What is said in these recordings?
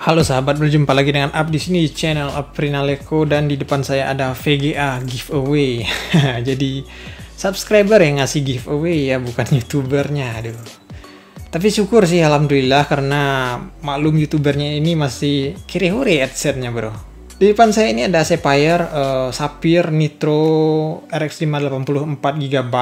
Halo sahabat, berjumpa lagi dengan Ab di sini di channel Aprinaleko, dan di depan saya ada VGA giveaway. Jadi subscriber yang ngasih giveaway ya, bukan youtubernya. Aduh. Tapi syukur sih alhamdulillah, karena maklum youtubernya ini masih kiri-huri adsense-nya bro. Di depan saya ini ada Sapphire Sapphire Nitro RX 580 4GB.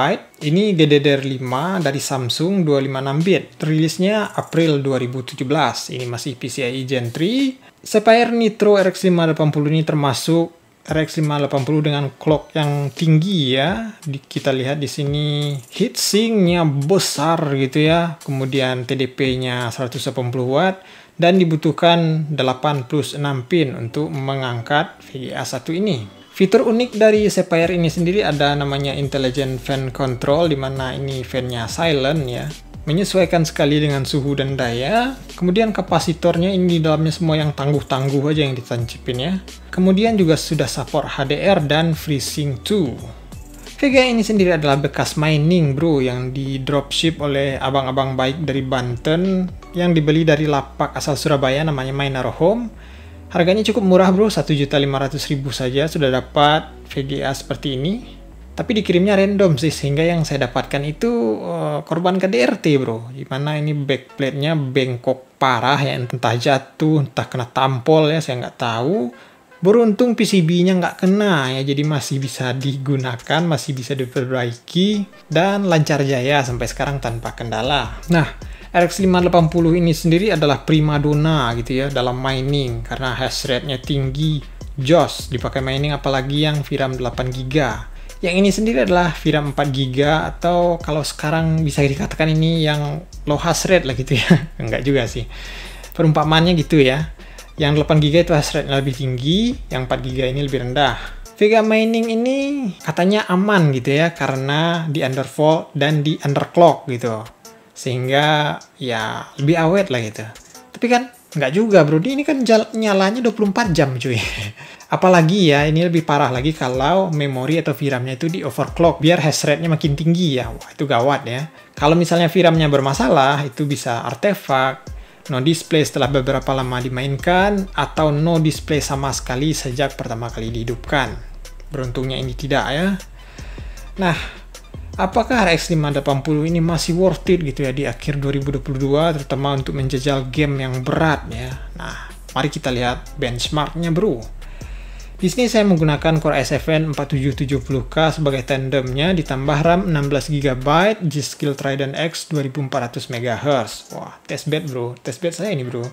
Ini GDDR5 dari Samsung 256 bit. Rilisnya April 2017. Ini masih PCIe Gen 3. Sapphire Nitro RX 580 ini termasuk RX 580 dengan clock yang tinggi ya. Kita lihat di sini heatsinknya besar gitu ya. Kemudian TDP-nya 180 watt. Dan dibutuhkan 8 plus 6 pin untuk mengangkat VGA 1 ini. Fitur unik dari Sapphire ini sendiri ada namanya Intelligent Fan Control, dimana ini fan-nya silent ya. Menyesuaikan sekali dengan suhu dan daya. Kemudian kapasitornya ini di dalamnya semua yang tangguh-tangguh aja yang ditancapin ya. Kemudian juga sudah support HDR dan FreeSync 2. VGA ini sendiri adalah bekas mining bro, yang di dropship oleh abang-abang baik dari Banten, yang dibeli dari lapak asal Surabaya namanya Miner Home. Harganya cukup murah bro, 1.500.000 saja sudah dapat VGA seperti ini. Tapi dikirimnya random sih, sehingga yang saya dapatkan itu korban KDRT bro. Dimana ini backplate-nya bengkok parah ya, entah jatuh, entah kena tampol ya, saya nggak tahu. Beruntung PCB-nya nggak kena ya, jadi masih bisa digunakan, masih bisa diperbaiki, dan lancar jaya sampai sekarang tanpa kendala. Nah, RX 580 ini sendiri adalah primadona gitu ya dalam mining, karena hash rate-nya tinggi, jos dipakai mining, apalagi yang VRAM 8GB. Yang ini sendiri adalah VRAM 4GB, atau kalau sekarang bisa dikatakan ini yang low hash rate lah gitu ya. Enggak juga sih. Perumpamaannya gitu ya. Yang 8GB itu hash rate lebih tinggi, yang 4GB ini lebih rendah. VGA mining ini katanya aman gitu ya, karena di undervolt dan di underclock gitu. Sehingga ya lebih awet lah gitu. Tapi kan nggak juga bro, ini kan nyalanya 24 jam cuy. Apalagi ya, ini lebih parah lagi kalau memori atau VRAM-nya itu di overclock, biar hash rate-nya makin tinggi ya. Wah, itu gawat ya. Kalau misalnya VRAM-nya bermasalah, itu bisa artefak, no display setelah beberapa lama dimainkan, atau no display sama sekali sejak pertama kali dihidupkan. Beruntungnya ini tidak ya. Nah, apakah RX 580 ini masih worth it gitu ya di akhir 2022, terutama untuk menjajal game yang berat ya. Nah, mari kita lihat benchmarknya bro. Di sini saya menggunakan Core i7 4770K sebagai tandemnya, ditambah RAM 16GB, G-Skill Trident X 2400 MHz. Wah, testbed bro, testbed saya ini bro.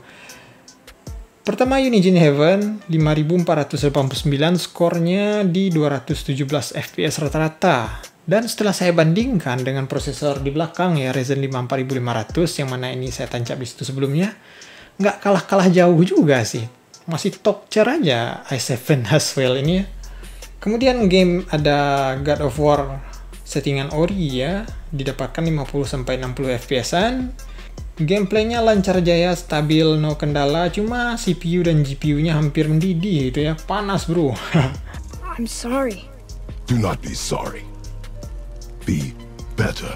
Pertama Unigine Heaven 5489, skornya di 217 FPS rata-rata. Dan setelah saya bandingkan dengan prosesor di belakang ya, Ryzen 5 4500, yang mana ini saya tancap di situ sebelumnya, nggak kalah-kalah jauh juga sih. Masih top tier aja i7 Haswell ini ya. Kemudian game ada God of War settingan ori ya, didapatkan 50-60 FPS-an. Gameplaynya lancar jaya, stabil, no kendala, cuma CPU dan GPU-nya hampir mendidih gitu ya, panas bro. I'm sorry. Do not be sorry. Be better.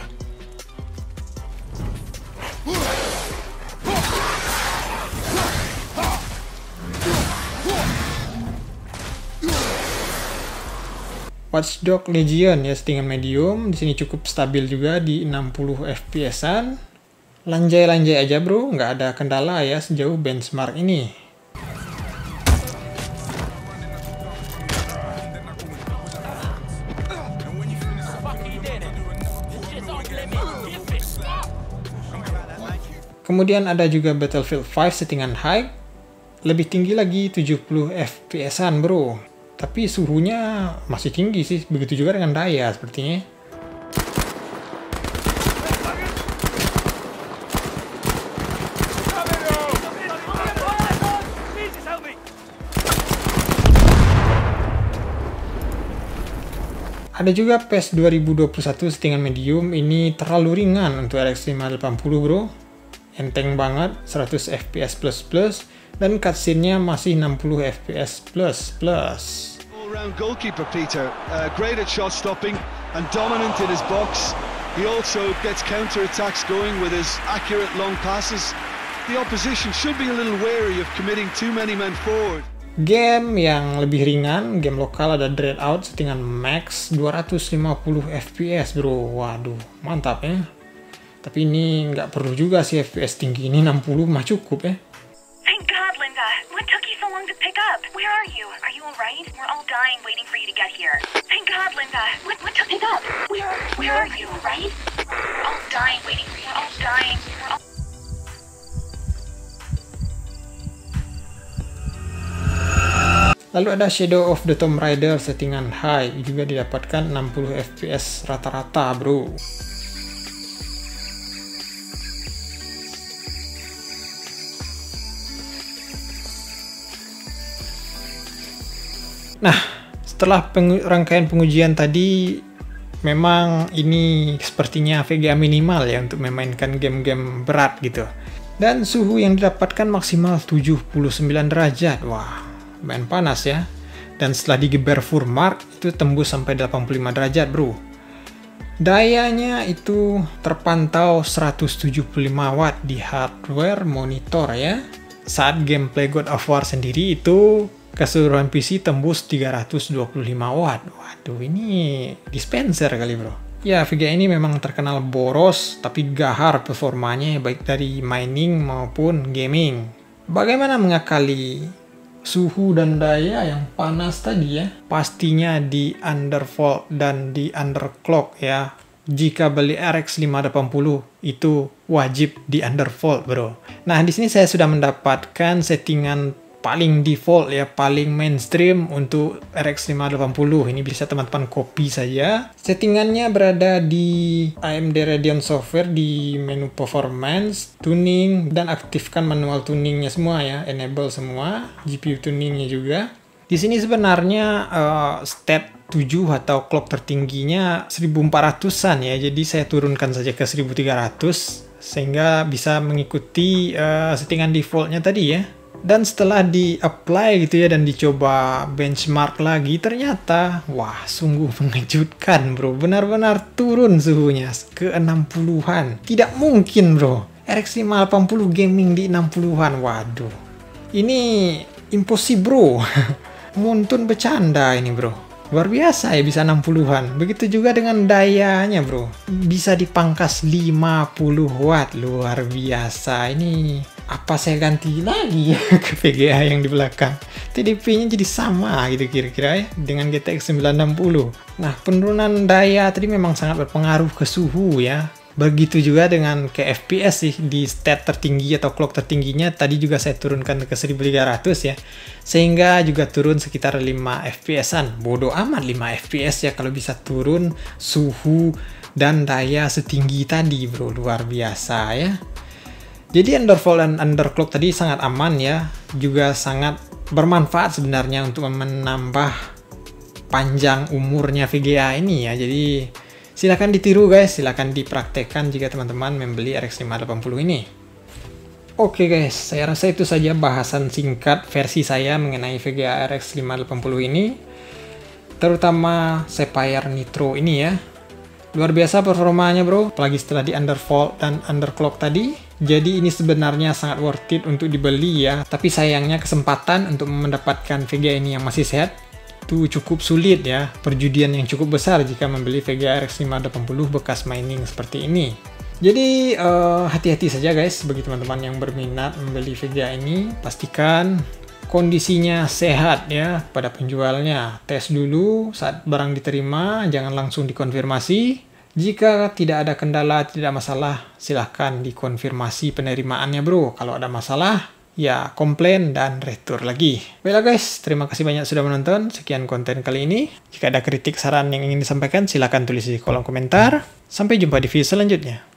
Watch Dogs Legion ya, settingan medium, di sini cukup stabil juga di 60 FPS-an. Lanjai-lanjai aja bro, nggak ada kendala ya sejauh benchmark ini. Kemudian ada juga Battlefield 5 settingan high, lebih tinggi lagi 70 FPS-an bro. Tapi suhunya masih tinggi sih, begitu juga dengan daya sepertinya. Ada juga PES 2021 settingan medium, ini terlalu ringan untuk RX 580 bro. Enteng banget, 100 FPS++, dan cutscene-nya masih 60 FPS++. All-round goalkeeper Peter, great at shot stopping and dominant in his box. He also gets counter-attacks going with his accurate long passes. The opposition should be a little wary of committing too many men forward. Game yang lebih ringan, game lokal ada Dreadout settingan max 250 fps bro. Waduh, mantap ya. Tapi ini nggak perlu juga sih fps tinggi, ini 60 mah cukup ya. Thank God, Linda. What took you so long to pick up? Where are you? Are you alright? We're all dying waiting for you to get here. Thank God, Linda. What took you up? Where are you, right? We're all dying waiting for you. We're all dying. We're all... Lalu ada Shadow of the Tomb Raider settingan high, juga didapatkan 60 fps rata-rata bro. Nah, setelah rangkaian pengujian tadi, memang ini sepertinya VGA minimal ya untuk memainkan game-game berat gitu. Dan suhu yang didapatkan maksimal 79 derajat. Wah, lumayan panas ya. Dan setelah digeber full mark itu tembus sampai 85 derajat bro. Dayanya itu terpantau 175 watt di hardware monitor ya. Saat gameplay God of War sendiri itu keseluruhan PC tembus 325 watt. Waduh, ini dispenser kali bro. Ya, VGA ini memang terkenal boros tapi gahar performanya baik dari mining maupun gaming. Bagaimana mengakali suhu dan daya yang panas tadi ya? Pastinya di undervolt dan di underclock ya. Jika beli RX 580 itu wajib di undervolt bro. Nah, di sini saya sudah mendapatkan settingan paling default ya, paling mainstream untuk RX 580. Ini bisa teman-teman copy saja. Settingannya berada di AMD Radeon Software di menu performance, tuning, dan aktifkan manual tuningnya semua ya, enable semua, GPU tuningnya juga. Di sini sebenarnya stat 7 atau clock tertingginya 1400-an ya, jadi saya turunkan saja ke 1300 sehingga bisa mengikuti settingan defaultnya tadi ya. Dan setelah di-apply gitu ya dan dicoba benchmark lagi, ternyata wah sungguh mengejutkan bro. Benar-benar turun suhunya ke 60-an. Tidak mungkin bro. RX 580 gaming di 60-an. Waduh. Ini impossible bro. Muntun bercanda ini bro. Luar biasa ya bisa 60-an. Begitu juga dengan dayanya bro. Bisa dipangkas 50 watt. Luar biasa. Ini apa saya ganti lagi ke VGA yang di belakang? TDP-nya jadi sama gitu kira-kira ya dengan GTX 960. Nah, penurunan daya tadi memang sangat berpengaruh ke suhu ya. Begitu juga dengan ke FPS sih, di stat tertinggi atau clock tertingginya tadi juga saya turunkan ke 1300 ya. Sehingga juga turun sekitar 5 FPS-an. Bodoh amat 5 FPS ya kalau bisa turun suhu dan daya setinggi tadi bro. Luar biasa ya. Jadi undervolt dan underclock tadi sangat aman ya, juga sangat bermanfaat sebenarnya untuk menambah panjang umurnya VGA ini ya. Jadi silakan ditiru guys, silakan dipraktekkan jika teman-teman membeli RX 580 ini. Oke guys, saya rasa itu saja bahasan singkat versi saya mengenai VGA RX 580 ini. Terutama Sapphire Nitro ini ya. Luar biasa performanya bro, apalagi setelah di undervolt dan underclock tadi. Jadi ini sebenarnya sangat worth it untuk dibeli ya. Tapi sayangnya kesempatan untuk mendapatkan VGA ini yang masih sehat itu cukup sulit ya. Perjudian yang cukup besar jika membeli VGA RX 580 bekas mining seperti ini. Jadi hati-hati saja guys bagi teman-teman yang berminat membeli VGA ini. Pastikan kondisinya sehat ya pada penjualnya. Tes dulu saat barang diterima, jangan langsung dikonfirmasi. Jika tidak ada kendala, tidak masalah, silahkan dikonfirmasi penerimaannya bro. Kalau ada masalah, ya komplain dan retur lagi. Baiklah guys, terima kasih banyak sudah menonton. Sekian konten kali ini. Jika ada kritik saran yang ingin disampaikan, silahkan tulis di kolom komentar. Sampai jumpa di video selanjutnya.